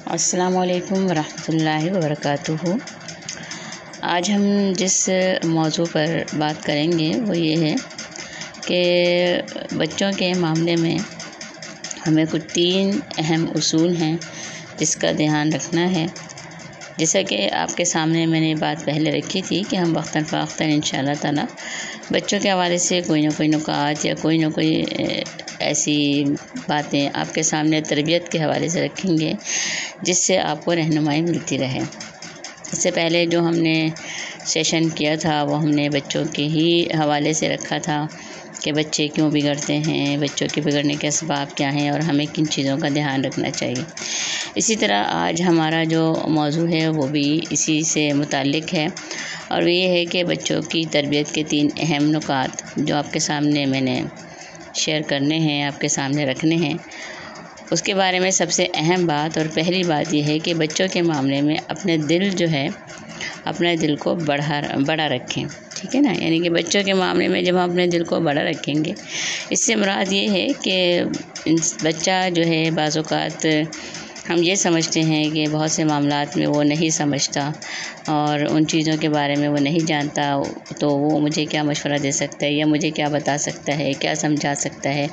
السلام علیکم ورحمۃ اللہ وبرکاتہ۔ آج ہم جس موضوع پر بات کریں گے وہ یہ ہے کہ بچوں کے معاملے میں ہمیں کچھ 3 اہم اصول ہیں جس کا دھیان رکھنا ہے۔ جیسا کہ آپ کے سامنے میں نے بات پہلے رکھی تھی کہ ہم وقتاً فوقتاً انشاءاللہ تعالیٰ بچوں کے حوالے سے کوئی نہ کوئی نکات یا کوئی نہ کوئی ایسی باتیں آپ کے سامنے تربیت کے حوالے سے رکھیں گے جس سے آپ کو رہنمائی ملتی رہے۔ اس سے پہلے جو ہم نے سیشن کیا تھا وہ ہم نے بچوں کے ہی حوالے سے رکھا تھا کہ بچے کیوں بگڑتے ہیں، بچوں کے بگڑنے کے اسباب کیا ہیں اور ہمیں کن چیزوں کا دھیان رکھنا چاہیے۔ اسی طرح آج ہمارا جو موضوع ہے وہ بھی اسی سے متعلق ہے، اور وہ یہ ہے کہ بچوں کی تربیت کے 3 اہم نکات جو آپ کے سامنے میں نے شیئر کرنے ہیں، آپ کے سامنے رکھنے ہیں۔ اس کے بارے میں سب سے اہم بات اور پہلی بات یہ ہے کہ بچوں کے معاملے میں اپنے دل جو ہے، اپنے دل کو بڑا رکھیں، ٹھیک ہے نا۔ یعنی کہ بچوں کے معاملے میں جب ہم اپنے دل کو بڑا رکھیں گے، اس سے مراد یہ ہے کہ بچہ جو ہے بعض اوقات ہم یہ سمجھتے ہیں کہ بہت سے معاملات میں وہ نہیں سمجھتا اور ان چیزوں کے بارے میں وہ نہیں جانتا، تو وہ مجھے کیا مشورہ دے سکتا ہے یا مجھے کیا بتا سکتا ہے، کیا سمجھا سکتا ہے۔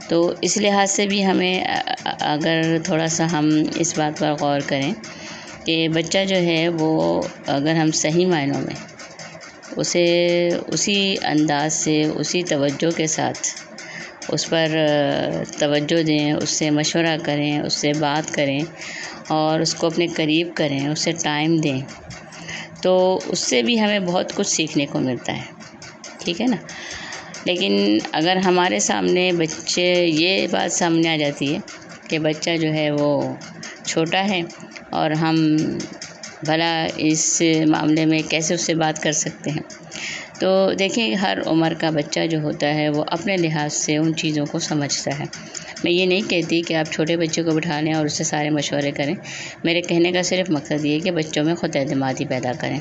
تو اس لحاظ سے بھی ہمیں اگر تھوڑا سا ہم اس بات پر غور کریں کہ بچہ جو ہے وہ اگر ہم صحیح معنوں میں اسے اسی انداز سے، اسی توجہ کے ساتھ اس پر توجہ دیں، اس سے مشورہ کریں، اس سے بات کریں اور اس کو اپنے قریب کریں، اس سے ٹائم دیں، تو اس سے بھی ہمیں بہت کچھ سیکھنے کو ملتا ہے، ٹھیک ہے نا۔ لیکن اگر ہمارے سامنے بچے یہ بات سامنے آ جاتی ہے کہ بچہ جو ہے وہ چھوٹا ہے اور ہم بھلا اس معاملے میں کیسے اس سے بات کر سکتے ہیں، تو دیکھیں ہر عمر کا بچہ جو ہوتا ہے وہ اپنے لحاظ سے ان چیزوں کو سمجھتا ہے۔ میں یہ نہیں کہتی کہ آپ چھوٹے بچے کو بٹھا لیں اور اس سے سارے مشورے کریں، میرے کہنے کا صرف مقصد یہ ہے کہ بچوں میں خود اعتمادی پیدا کریں،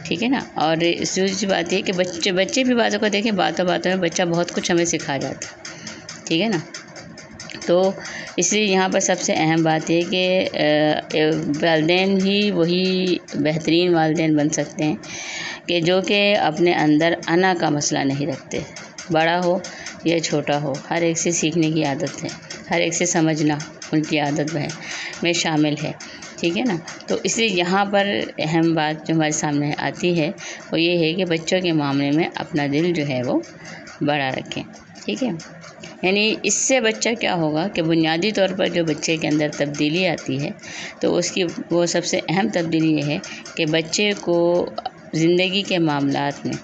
ٹھیک ہے نا۔ اور دوسری بات یہ کہ بچے بھی باتوں کو دیکھیں، باتوں میں بچہ بہت کچھ ہمیں سکھا جاتا ہے، ٹھیک ہے نا۔ تو اس لیے یہاں پر سب سے اہم بات یہ کہ والدین ہی وہی بہترین والدین بن سکتے ہیں کہ جو کہ اپنے اندر انا کا مسئلہ نہیں رکھتے، بڑا ہو یا چھوٹا ہو، ہر ایک سے سیکھنے کی عادت ہے، ہر ایک سے سمجھنا ان کی عادت میں شامل ہے، ٹھیک ہے نا۔ تو اس لیے یہاں پر اہم بات جو ہمارے سامنے آتی ہے وہ یہ ہے کہ بچوں کے معاملے میں اپنا دل جو ہے وہ بڑا رکھیں، ٹھیک ہے۔ یعنی اس سے بچہ کیا ہوگا کہ بنیادی طور پر جو بچے کے اندر تبدیلی آتی ہے تو اس کی وہ سب سے اہم تبدیلی یہ ہے کہ بچے کو زندگی کے معاملات میں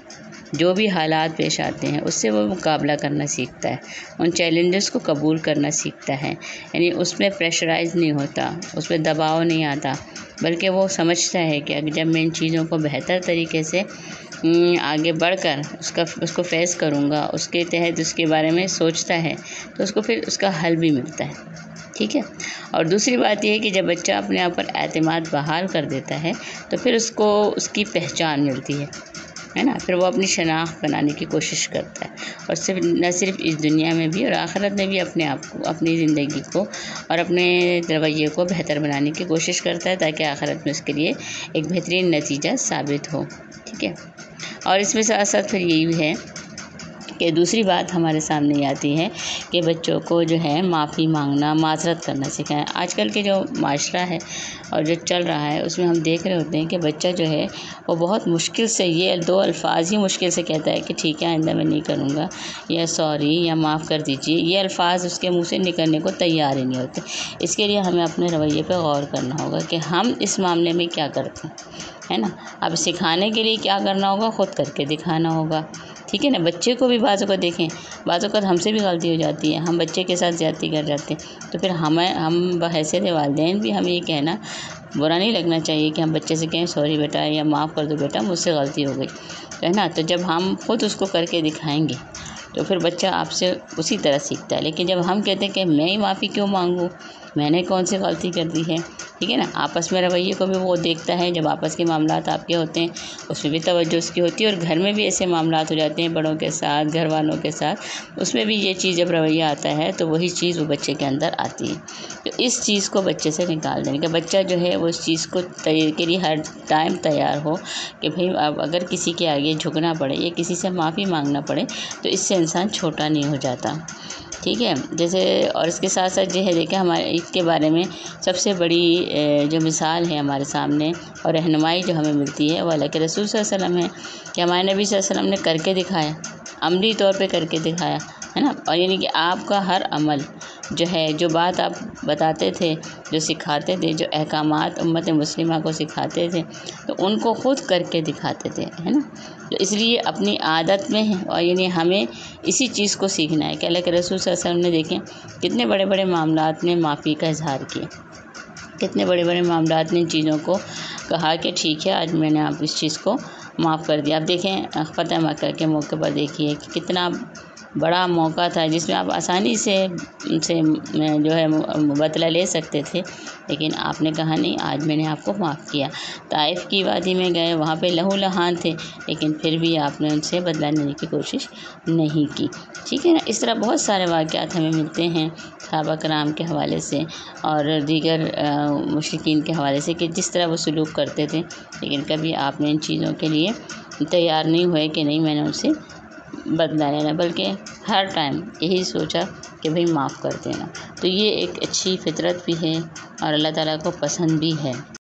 جو بھی حالات پیش آتے ہیں اس سے وہ مقابلہ کرنا سیکھتا ہے، ان چیلنجز کو قبول کرنا سیکھتا ہے۔ یعنی اس میں پریشرائز نہیں ہوتا، اس پہ دباؤ نہیں آتا، بلکہ وہ سمجھتا ہے کہ جب میں ان چیزوں کو بہتر طریقے سے آگے بڑھ کر اس کو فیس کروں گا، اس کے تحت اس کے بارے میں سوچتا ہے تو اس کو پھر اس کا حل بھی ملتا ہے، ٹھیک ہے۔ اور دوسری بات یہ ہے کہ جب بچہ اپنے آپ پر اعتماد بحال کر دیتا ہے تو پھر اس کو اس کی پہچان ملتی ہے نا، پھر وہ اپنی شناخت بنانے کی کوشش کرتا ہے، اور نہ صرف اس دنیا میں بھی اور آخرت میں بھی اپنے آپ کو، اپنی زندگی کو اور اپنے رویے کو بہتر بنانے کی کوشش کرتا ہے تاکہ آخرت میں اس کے لیے ایک بہترین نتیجہ ثابت ہو، ٹھیک ہے۔ اور اس میں ساتھ ساتھ پھر یہ بھی ہے کہ دوسری بات ہمارے سامنے آتی ہے کہ بچوں کو جو ہے معافی مانگنا، معذرت کرنا سکھائیں۔ آج کل کے جو معاشرہ ہے اور جو چل رہا ہے اس میں ہم دیکھ رہے ہوتے ہیں کہ بچہ جو ہے وہ بہت مشکل سے یہ 2 الفاظ ہی مشکل سے کہتا ہے کہ ٹھیک ہے آئندہ میں نہیں کروں گا، یا سوری، یا معاف کر دیجیے، یہ الفاظ اس کے منہ سے نکلنے کو تیار ہی نہیں ہوتے۔ اس کے لیے ہمیں اپنے رویے پہ غور کرنا ہوگا کہ ہم اس معاملے میں کیا کرتے ہیں، ہے نا۔ اب سکھانے کے لیے کیا کرنا ہوگا، خود کر کے دکھانا ہوگا، ٹھیک ہے نا۔ بچے کو بھی بعض اوقات دیکھیں، بعض اوقات ہم سے بھی غلطی ہو جاتی ہے، ہم بچے کے ساتھ زیادتی کر جاتے ہیں، تو پھر ہم بحیثیت والدین بھی ہمیں یہ کہنا برا نہیں لگنا چاہیے کہ ہم بچے سے کہیں سوری بیٹا، یا معاف کر دو بیٹا، مجھ سے غلطی ہو گئی، ہے نا۔ تو جب ہم خود اس کو کر کے دکھائیں گے تو پھر بچہ آپ سے اسی طرح سیکھتا ہے۔ لیکن جب ہم کہتے ہیں کہ میں ہی معافی کیوں مانگوں، میں نے کون سی غلطی کر دی ہے، ٹھیک ہے نا. آپس میں رویے کو بھی وہ دیکھتا ہے، جب آپس کے معاملات آپ کے ہوتے ہیں اس میں بھی توجہ اس کی ہوتی ہے، اور گھر میں بھی ایسے معاملات ہو جاتے ہیں بڑوں کے ساتھ، گھر والوں کے ساتھ، اس میں بھی یہ چیز جب رویہ آتا ہے تو وہی چیز وہ بچے کے اندر آتی ہے. تو اس چیز کو بچے سے نکال دینے کہ بچہ جو ہے وہ اس چیز کو کے لیے ہر ٹائم تیار ہو کہ بھئی اب اگر کسی کے آگے جھکنا پڑے یا کسی سے معافی مانگنا پڑے تو اس سے انسان چھوٹا نہیں ہو جاتا. ٹھیک ہے. جیسے اور اس کے ساتھ ساتھ جو ہے دیکھیں ہمارے عید کے بارے میں سب سے بڑی جو مثال ہے ہمارے سامنے اور رہنمائی جو ہمیں ملتی ہے وہ اللہ کے رسول صلی اللہ علیہ وسلم ہے کہ ہمارے نبی صلی اللہ علیہ وسلم نے کر کے دکھایا، عملی طور پہ کر کے دکھایا ہے نا. اور یعنی کہ آپ کا ہر عمل جو ہے، جو بات آپ بتاتے تھے، جو سکھاتے تھے، جو احکامات امت مسلمہ کو سکھاتے تھے تو ان کو خود کر کے دکھاتے تھے ہے نا. تو اس لیے اپنی عادت میں اور یعنی ہمیں اسی چیز کو سیکھنا ہے کہ اللہ کے رسول صلی اللہ علیہ وسلم نے دیکھیں کتنے بڑے بڑے معاملات میں معافی کا اظہار کیا، کتنے بڑے بڑے معاملات نے ان چیزوں کو کہا کہ ٹھیک ہے آج میں نے آپ اس چیز کو معاف کر دیا. اب دیکھیں فتح مکہ کے موقع پر دیکھیے کہ کتنا بڑا موقع تھا جس میں آپ آسانی سے جو ہے بدلہ لے سکتے تھے، لیکن آپ نے کہا نہیں آج میں نے آپ کو معاف کیا. طائف کی وادی میں گئے، وہاں پہ لہو لہان تھے، لیکن پھر بھی آپ نے ان سے بدلہ لینے کی کوشش نہیں کی. ٹھیک ہے نا. اس طرح بہت سارے واقعات ہمیں ملتے ہیں صحابہ کرام کے حوالے سے اور دیگر مشرکین کے حوالے سے کہ جس طرح وہ سلوک کرتے تھے، لیکن کبھی آپ نے ان چیزوں کے لیے تیار نہیں ہوئے کہ نہیں میں نے ان سے بدلہ لینا، بلکہ ہر ٹائم یہی سوچا کہ بھئی معاف کر دینا. تو یہ ایک اچھی فطرت بھی ہے اور اللہ تعالیٰ کو پسند بھی ہے.